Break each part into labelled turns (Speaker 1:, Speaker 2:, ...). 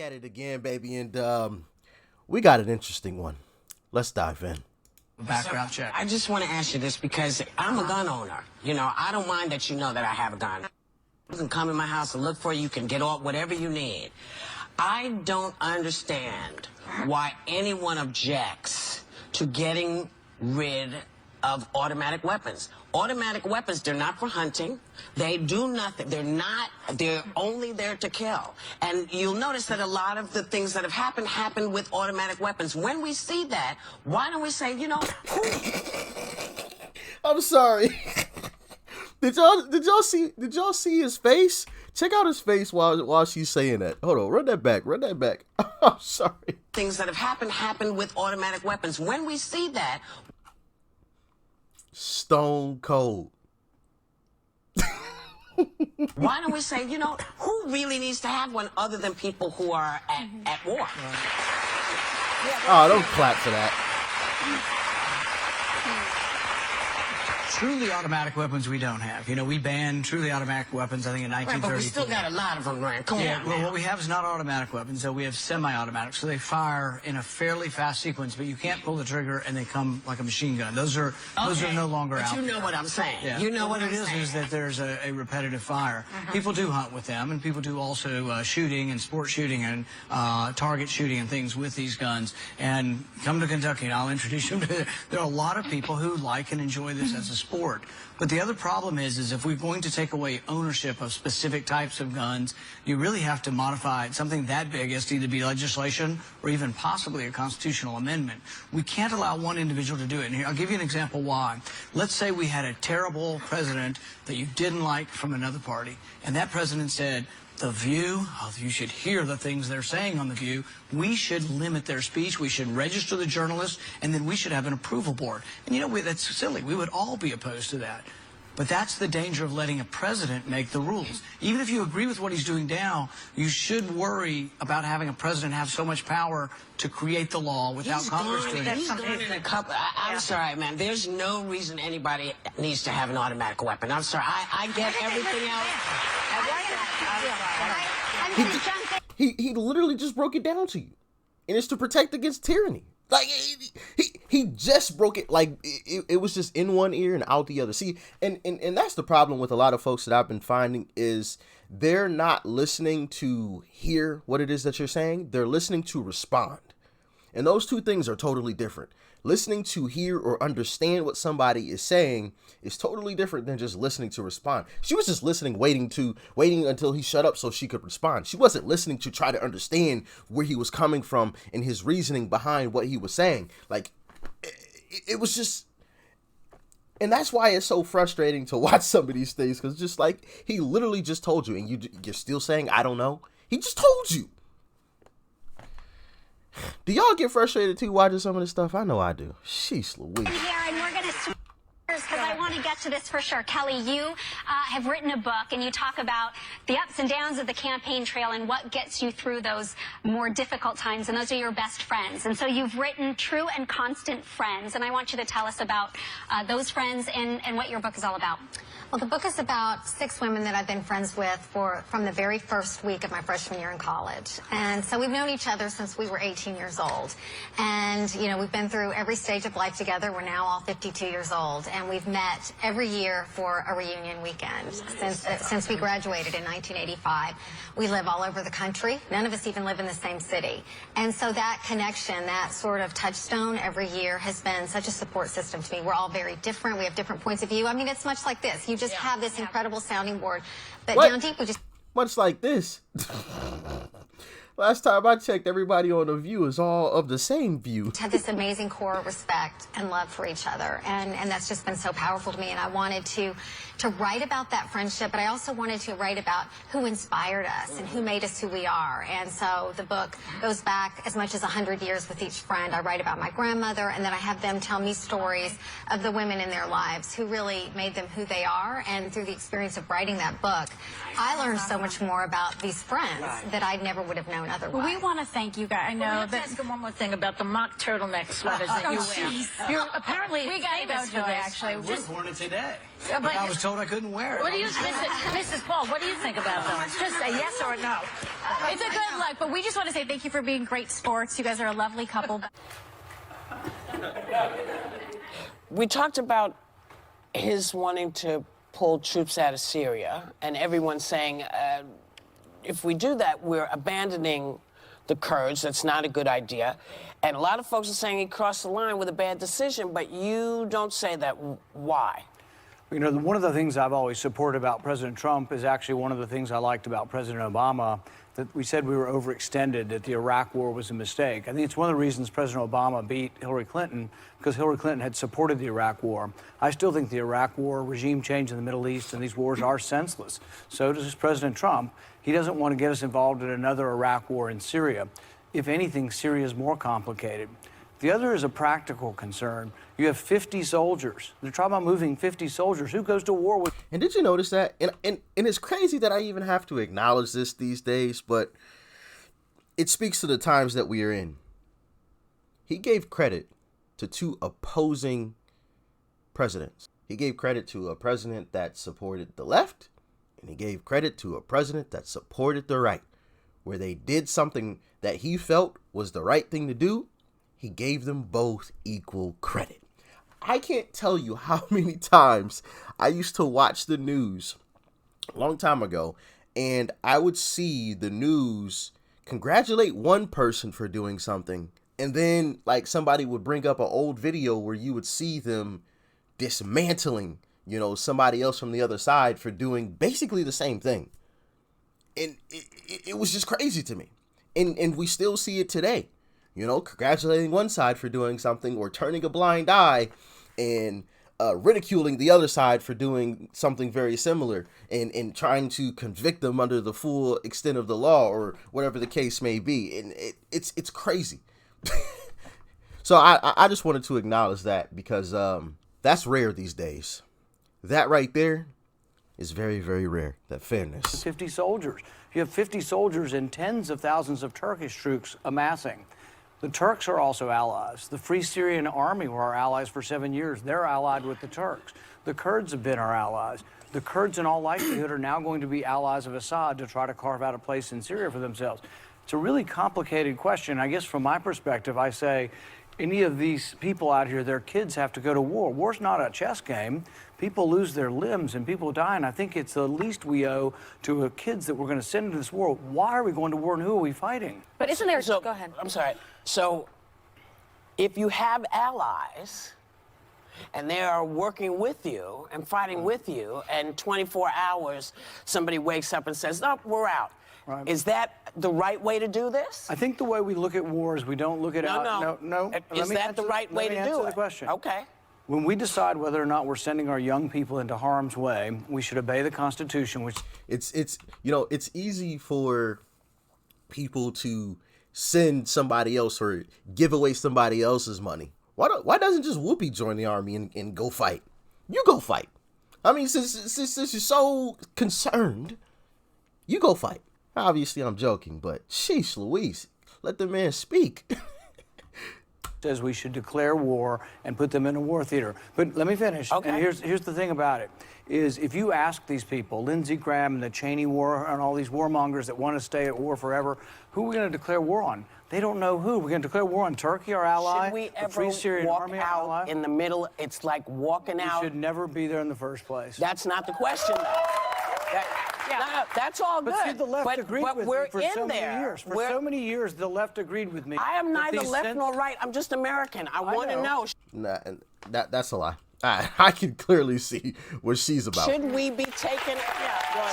Speaker 1: at it again, baby, and we got an interesting one. Let's dive in.
Speaker 2: Background check.
Speaker 3: I just want to ask you this because I'm a gun owner. You know, I don't mind that you know that I have a gun. You can come in my house and look for you. You can get all whatever you need. I don't understand why anyone objects to getting rid of automatic weapons. Automatic weapons, they're not for hunting. They do nothing. They're only there to kill. And you'll notice that a lot of the things that have happened with automatic weapons. When we see that, why don't we say, you know,
Speaker 1: I'm sorry. Did y'all see his face? Check out his face while she's saying that. Hold on, run that back. I'm sorry.
Speaker 3: Things that have happened with automatic weapons. When we see that,
Speaker 1: stone cold.
Speaker 3: why don't we say, you know, who really needs to have one other than people who are at war?
Speaker 1: Oh, don't clap for that.
Speaker 2: Truly automatic weapons we don't have. You know, we banned truly automatic weapons, I think, in 1930.
Speaker 3: Right, but we still got a lot of them, right? Come on,
Speaker 2: well,
Speaker 3: man.
Speaker 2: what we have is not automatic weapons, so we have semi-automatic. So they fire in a fairly fast sequence, but you can't pull the trigger and they come like a machine gun. Those are no longer out.
Speaker 3: But you know what I'm saying.
Speaker 2: Yeah.
Speaker 3: You know
Speaker 2: what
Speaker 3: I'm
Speaker 2: it is
Speaker 3: saying.
Speaker 2: is that there's a repetitive fire. People do hunt with them, and people do also shooting and sport shooting and target shooting and things with these guns. And come to Kentucky, and I'll introduce you to. There are a lot of people who like and enjoy this as a sport. But the other problem is if we're going to take away ownership of specific types of guns, you really have to modify something that big as to either be legislation or even possibly a constitutional amendment. We can't allow one individual to do it. And here, I'll give you an example why. Let's say we had a terrible president that you didn't like from another party, and that president said, The View, you should hear the things they're saying on The View. We should limit their speech. We should register the journalists, and then we should have an approval board. And you know, that's silly. We would all be opposed to that. But that's the danger of letting a president make the rules. Even if you agree with what he's doing now, you should worry about having a president have so much power to create the law without Congress doing it.
Speaker 3: He's gone in a couple. I'm sorry, man. There's no reason anybody needs to have an automatic weapon. I'm sorry. I get everything else.
Speaker 1: He literally just broke it down to you, and it's to protect against tyranny. Like he just broke it. Like it was just in one ear and out the other. See, and that's the problem with a lot of folks that I've been finding is they're not listening to hear what it is that you're saying. They're listening to respond, and those two things are totally different. Listening to hear or understand what somebody is saying is totally different than just listening to respond. She was just listening, waiting until he shut up so she could respond. She wasn't listening to try to understand where he was coming from and his reasoning behind what he was saying. Like, it was just, and that's why it's so frustrating to watch some of these things, because just like, he literally just told you, and you're still saying, I don't know. He just told you. Do y'all get frustrated too watching some of this stuff? I know I do. Sheesh Louise.
Speaker 4: And we're going to because I want to get to this for sure. Kelly, you have written a book and you talk about the ups and downs of the campaign trail and what gets you through those more difficult times, and those are your best friends. And so you've written True and Constant Friends, and I want you to tell us about those friends and what your book is all about.
Speaker 5: Well, the book is about 6 women that I've been friends with from the very first week of my freshman year in college. And so we've known each other since we were 18 years old. And, you know, we've been through every stage of life together. We're now all 52 years old. And we've met every year for a reunion weekend since we graduated in 1985. We live all over the country. None of us even live in the same city. And so that connection, that sort of touchstone every year has been such a support system to me. We're all very different. We have different points of view. I mean, it's much like this. You just have this incredible sounding board. But down deep, we just...
Speaker 1: Much like this. Last time I checked, everybody on The View is all of the same view.
Speaker 5: Had this amazing core of respect and love for each other. And that's just been so powerful to me. And I wanted to write about that friendship, but I also wanted to write about who inspired us and who made us who we are. And so the book goes back as much as 100 years with each friend. I write about my grandmother, and then I have them tell me stories of the women in their lives who really made them who they are. And through the experience of writing that book, I learned so much more about these friends that I never would have known another
Speaker 6: Well,
Speaker 5: way.
Speaker 6: we want to thank you guys. I know
Speaker 7: Well, let's
Speaker 6: that.
Speaker 7: ask you one more thing about the mock turtleneck sweaters that you wear. You're apparently
Speaker 6: We got
Speaker 7: famous
Speaker 6: to go,
Speaker 7: for
Speaker 6: Joy,
Speaker 7: this.
Speaker 6: actually.
Speaker 2: I would have worn it today.
Speaker 7: but
Speaker 2: I was told I couldn't wear it.
Speaker 7: What do you, Mrs. Paul? What do you think about those? Just a yes or a no.
Speaker 6: It's a good look, but we just want to say thank you for being great sports. You guys are a lovely couple.
Speaker 8: We talked about his wanting to pull troops out of Syria, and everyone saying, if we do that, we're abandoning the Kurds. That's not a good idea. And a lot of folks are saying he crossed the line with a bad decision, but you don't say that. Why?
Speaker 9: You know, one of the things I've always supported about President Trump is actually one of the things I liked about President Obama, that we said we were overextended, that the Iraq war was a mistake. I think it's one of the reasons President Obama beat Hillary Clinton, because Hillary Clinton had supported the Iraq war. I still think the Iraq war, regime change in the Middle East, and these wars are senseless. So does President Trump. He doesn't want to get us involved in another Iraq war in Syria. If anything, Syria is more complicated. The other is a practical concern. You have 50 soldiers. They're talking about moving 50 soldiers. Who goes to war with?
Speaker 1: And did you notice that? And it's crazy that I even have to acknowledge this these days, but it speaks to the times that we are in. He gave credit to two opposing presidents. He gave credit to a president that supported the left, and he gave credit to a president that supported the right. Where they did something that he felt was the right thing to do, he gave them both equal credit. I can't tell you how many times I used to watch the news a long time ago, and I would see the news congratulate one person for doing something, and then like somebody would bring up an old video where you would see them dismantling, you know, somebody else from the other side for doing basically the same thing. And it was just crazy to me. And we still see it today. You know, congratulating one side for doing something, or turning a blind eye and ridiculing the other side for doing something very similar, and trying to convict them under the full extent of the law, or whatever the case may be. And it's crazy. So I just wanted to acknowledge that, because that's rare these days. That right there is very, very rare, that fairness.
Speaker 9: 50 soldiers. You have 50 soldiers and tens of thousands of Turkish troops amassing. The Turks are also allies. The Free Syrian Army were our allies for 7 years. They're allied with the Turks. The Kurds have been our allies. The Kurds, in all likelihood, are now going to be allies of Assad to try to carve out a place in Syria for themselves. It's a really complicated question. I guess from my perspective, I say, any of these people out here, their kids have to go to war. War's not a chess game. People lose their limbs and people die, and I think it's the least we owe to the kids that we're going to send into this war. Why are we going to war, and who are we fighting?
Speaker 6: But isn't there...
Speaker 8: So,
Speaker 6: go ahead.
Speaker 8: I'm sorry. So if you have allies and they are working with you and fighting with you, and 24 hours somebody wakes up and says, "No, we're out."
Speaker 9: Right.
Speaker 8: Is that the right way to do this?
Speaker 9: I think the way we look at war is we don't look at
Speaker 8: No. Is that the right way to do it?
Speaker 9: Let me answer the question.
Speaker 8: Okay.
Speaker 9: When we decide whether or not we're sending our young people into harm's way, we should obey the Constitution, which...
Speaker 1: It's you know, it's easy for people to send somebody else or give away somebody else's money. Why doesn't just Whoopi join the army and go fight? You go fight. I mean, since you're so concerned, you go fight. Obviously, I'm joking, but sheesh Louise, let the man speak.
Speaker 9: Says we should declare war and put them in a war theater. But let me finish.
Speaker 8: Okay.
Speaker 9: And here's the thing about it, is if you ask these people, Lindsey Graham and the Cheney war and all these warmongers that want to stay at war forever, who are we going to declare war on? They don't know who. We're going to declare war on Turkey, our ally,
Speaker 8: Should we
Speaker 9: the
Speaker 8: ever
Speaker 9: Free Syrian
Speaker 8: walk
Speaker 9: Army,
Speaker 8: out
Speaker 9: our ally?
Speaker 8: in the middle? It's like walking out.
Speaker 9: We should never be there in the first place.
Speaker 8: That's not the question, though. No, that's all good.
Speaker 9: But see, the left agreed
Speaker 8: but
Speaker 9: with
Speaker 8: we're
Speaker 9: me for
Speaker 8: in
Speaker 9: so
Speaker 8: there.
Speaker 9: many years. For so many years, the left agreed with me.
Speaker 8: I am
Speaker 9: that
Speaker 8: neither
Speaker 9: these
Speaker 8: left nor right. I'm just American. I want to know.
Speaker 1: Nah, that's a lie. I can clearly see what she's about.
Speaker 8: Should we be taking?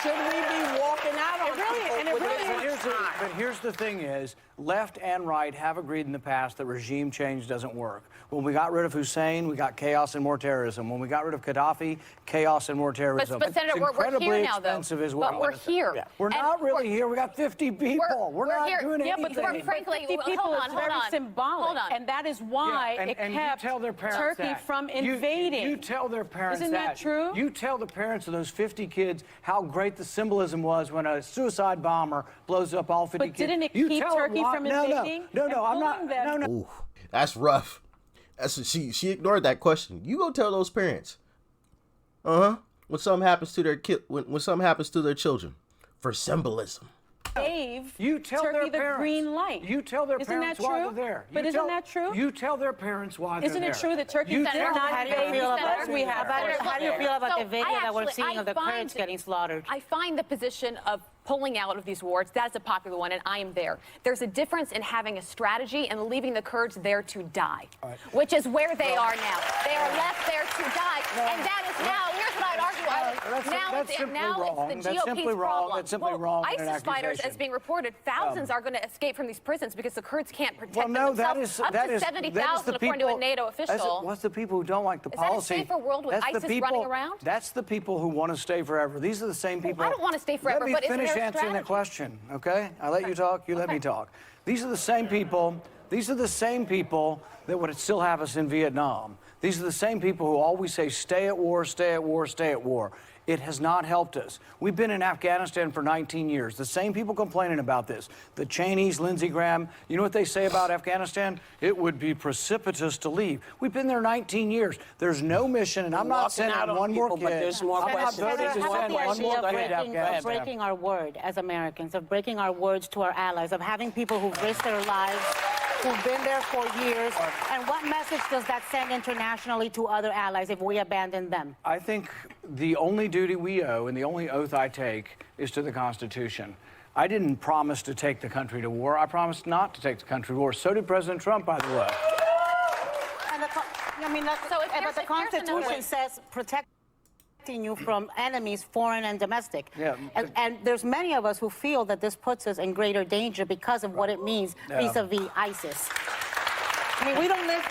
Speaker 8: Should we be walking out on people with this time?
Speaker 9: But here's the thing is, left and right have agreed in the past that regime change doesn't work. When we got rid of Hussein, we got chaos and more terrorism. When we got rid of Gaddafi, chaos and more terrorism.
Speaker 10: But Senator,
Speaker 9: it's
Speaker 10: we're
Speaker 9: incredibly
Speaker 10: here now, though.
Speaker 9: expensive as well.
Speaker 10: But we're here.
Speaker 9: Yeah. We're not really here. We got 50 people. We're not
Speaker 10: here.
Speaker 9: doing anything.
Speaker 10: Yeah, but frankly,
Speaker 6: 50 people
Speaker 10: hold on,
Speaker 6: is very symbolic,
Speaker 10: Hold on.
Speaker 6: and that is why it
Speaker 9: and
Speaker 6: kept
Speaker 9: you tell their parents
Speaker 6: Turkey
Speaker 9: that.
Speaker 6: from invading.
Speaker 9: You tell their parents
Speaker 6: Isn't that true?
Speaker 9: You tell the parents of those 50 kids how great the symbolism was when a suicide bomber blows up all 50 50
Speaker 7: But
Speaker 9: kids.
Speaker 7: didn't it
Speaker 9: You
Speaker 7: keep
Speaker 9: tell them
Speaker 7: Turkey
Speaker 9: why-
Speaker 7: from
Speaker 9: no,
Speaker 7: invading?
Speaker 9: No, I'm not.
Speaker 7: and pulling them?
Speaker 9: No.
Speaker 1: Ooh, that's rough. She ignored that question. You go tell those parents. When something happens to their kid, when something happens to their children, for symbolism.
Speaker 7: Gave
Speaker 9: You tell
Speaker 7: Turkey
Speaker 9: their parents.
Speaker 7: the green light.
Speaker 9: You tell their
Speaker 7: Isn't
Speaker 9: parents
Speaker 7: that
Speaker 9: why
Speaker 7: true?
Speaker 9: they're there.
Speaker 7: But isn't that true?
Speaker 9: You tell their parents why they're
Speaker 7: Isn't
Speaker 9: there.
Speaker 7: it true that Turkey
Speaker 9: You
Speaker 7: did
Speaker 9: tell
Speaker 7: not
Speaker 9: them
Speaker 10: How do you
Speaker 7: invade
Speaker 10: feel
Speaker 7: because
Speaker 10: about
Speaker 7: we have
Speaker 10: how do you feel about
Speaker 6: So
Speaker 10: the video that we're seeing of the Kurds getting slaughtered?
Speaker 6: I find the position of pulling out of these wars, that's a popular one, and I am there. There's a difference in having a strategy and leaving the Kurds there to die, which is where they are now. They are left there to die, and that is now, here's what I'd argue.
Speaker 9: That's simply wrong.
Speaker 6: It's the
Speaker 9: That's
Speaker 6: GOP's
Speaker 9: simply wrong.
Speaker 6: problem.
Speaker 9: That's simply
Speaker 6: well,
Speaker 9: wrong in an
Speaker 6: ISIS fighters,
Speaker 9: accusation.
Speaker 6: as being reported, thousands are going to escape from these prisons because the Kurds can't protect
Speaker 9: Well, no,
Speaker 6: themselves. Up to 70,000, according to a NATO official.
Speaker 9: What's the people who don't like the
Speaker 6: Is that a
Speaker 9: policy?
Speaker 6: safer world with
Speaker 9: That's the
Speaker 6: ISIS
Speaker 9: people,
Speaker 6: running around?
Speaker 9: That's the people who want to stay forever. These are the same people.
Speaker 6: I don't want to stay forever,
Speaker 9: let me
Speaker 6: but isn't
Speaker 9: finish
Speaker 6: there a
Speaker 9: answering the
Speaker 6: strategy?
Speaker 9: question, okay? I let you talk. You let me talk. These are the same people. These are the same people that would still have us in Vietnam. These are the same people who always say, stay at war, stay at war, stay at war. It has not helped us. We've been in Afghanistan for 19 years. The same people complaining about this. The Cheneys, Lindsey Graham, you know what they say about Afghanistan? It would be precipitous to leave. We've been there 19 years. There's no mission, and I'm not
Speaker 8: Walking out
Speaker 9: sending
Speaker 8: on
Speaker 9: one more
Speaker 8: people,
Speaker 9: kid.
Speaker 8: but there's more
Speaker 9: I'm not
Speaker 8: questions.
Speaker 9: voting to
Speaker 8: There's more
Speaker 9: send one
Speaker 8: questions.
Speaker 9: more
Speaker 8: Go
Speaker 9: kid
Speaker 8: ahead.
Speaker 9: to
Speaker 8: Go ahead.
Speaker 10: Of breaking our word as Americans, of breaking our words to our allies, of having people who've risked their lives, who've been there for years. And what message does that send internationally to other allies if we abandon them?
Speaker 9: I think the only duty we owe and the only oath I take is to the Constitution. I didn't promise to take the country to war. I promised not to take the country to war. So did President Trump, by the way.
Speaker 10: And but the Constitution says protecting you from enemies, foreign and domestic.
Speaker 9: Yeah.
Speaker 10: And there's many of us who feel that this puts us in greater danger because of what it means vis-a-vis ISIS. I mean, we don't live,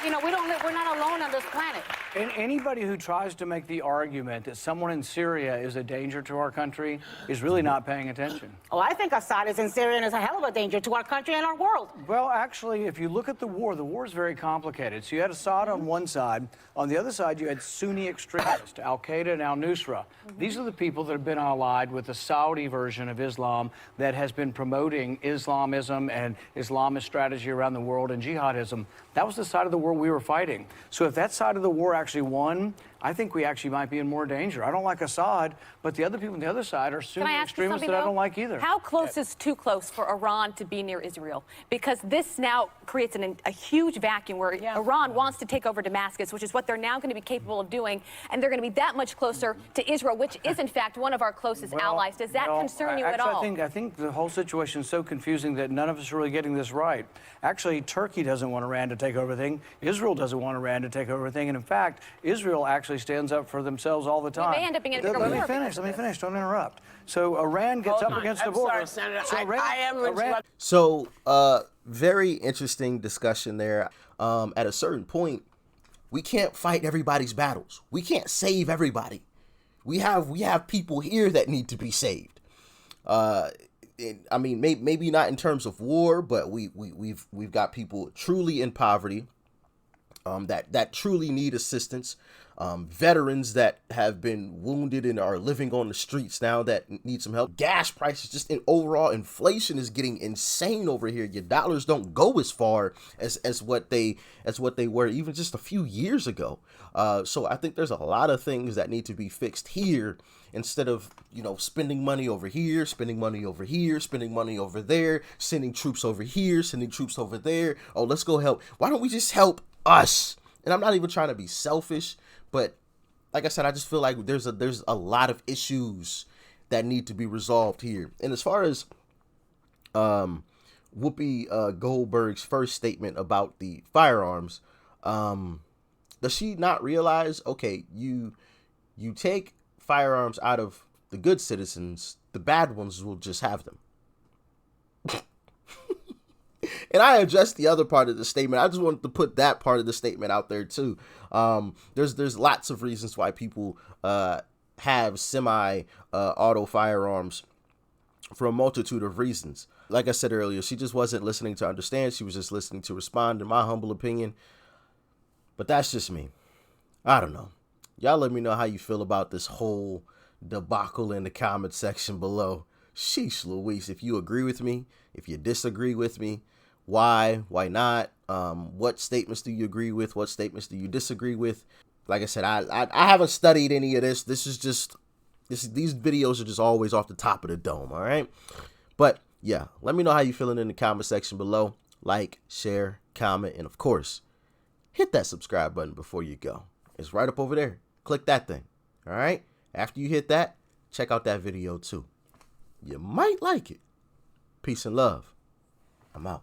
Speaker 10: we're not alone on this planet.
Speaker 9: And anybody who tries to make the argument that someone in Syria is a danger to our country is really not paying attention.
Speaker 10: Oh, I think Assad is in Syria and is a hell of a danger to our country and our world.
Speaker 9: Well, actually, if you look at the war is very complicated. So you had Assad on one side. On the other side, you had Sunni extremists, Al-Qaeda and al-Nusra. These are the people that have been allied with the Saudi version of Islam that has been promoting Islamism and Islamist strategy around the world and jihadism. That was the side of the war we were fighting. So if that side of the war actually won, I think we actually might be in more danger. I don't like Assad, but the other people on the other side are Sunni
Speaker 6: Can I ask you
Speaker 9: extremists
Speaker 6: something,
Speaker 9: that I
Speaker 6: though?
Speaker 9: don't like either.
Speaker 6: How close is too close for Iran to be near Israel? Because this now creates a huge vacuum where Iran wants to take over Damascus, which is what they're now going to be capable of doing, and they're going to be that much closer to Israel, which is, in fact, one of our closest allies. Does that concern you at all?
Speaker 9: I think the whole situation is so confusing that none of us are really getting this right. Actually, Turkey doesn't want Iran to take over everything. Israel doesn't want Iran to take over everything. And in fact, Israel actually stands up for themselves all the time.
Speaker 6: may end up being in a bigger war
Speaker 9: Let
Speaker 6: because
Speaker 9: me finish. Don't interrupt. So Iran gets up against the border.
Speaker 8: I'm sorry, Senator.
Speaker 9: So Iran,
Speaker 1: So, very interesting discussion there. At a certain point, we can't fight everybody's battles. We can't save everybody. We have people here that need to be saved. I mean, maybe not in terms of war, but we've got people truly in poverty, that truly need assistance. Veterans that have been wounded and are living on the streets now that need some help. Gas prices, just in overall inflation is getting insane over here. Your dollars don't go as far as what they were even just a few years ago. So I think there's a lot of things that need to be fixed here instead of, spending money over here, spending money over here, spending money over there, sending troops over here, sending troops over there. Oh, let's go help. Why don't we just help us? And I'm not even trying to be selfish, but like I said, I just feel like there's a lot of issues that need to be resolved here. And as far as Whoopi Goldberg's first statement about the firearms, does she not realize, okay, you take firearms out of the good citizens, the bad ones will just have them. And I addressed the other part of the statement. I just wanted to put that part of the statement out there too. There's lots of reasons why people have semi-auto firearms for a multitude of reasons. Like I said earlier, she just wasn't listening to understand. She was just listening to respond, in my humble opinion. But that's just me. I don't know. Y'all let me know how you feel about this whole debacle in the comment section below. Sheesh Louise, if you agree with me, if you disagree with me, why not? What statements do you agree with? What statements do you disagree with? Like I said, I haven't studied any of this. These videos are just always off the top of the dome, all right? But yeah, let me know how you feeling in the comment section below. Like, share, comment, and of course, hit that subscribe button before you go. It's right up over there. Click that thing, all right? After you hit that, check out that video too. You might like it. Peace and love. I'm out.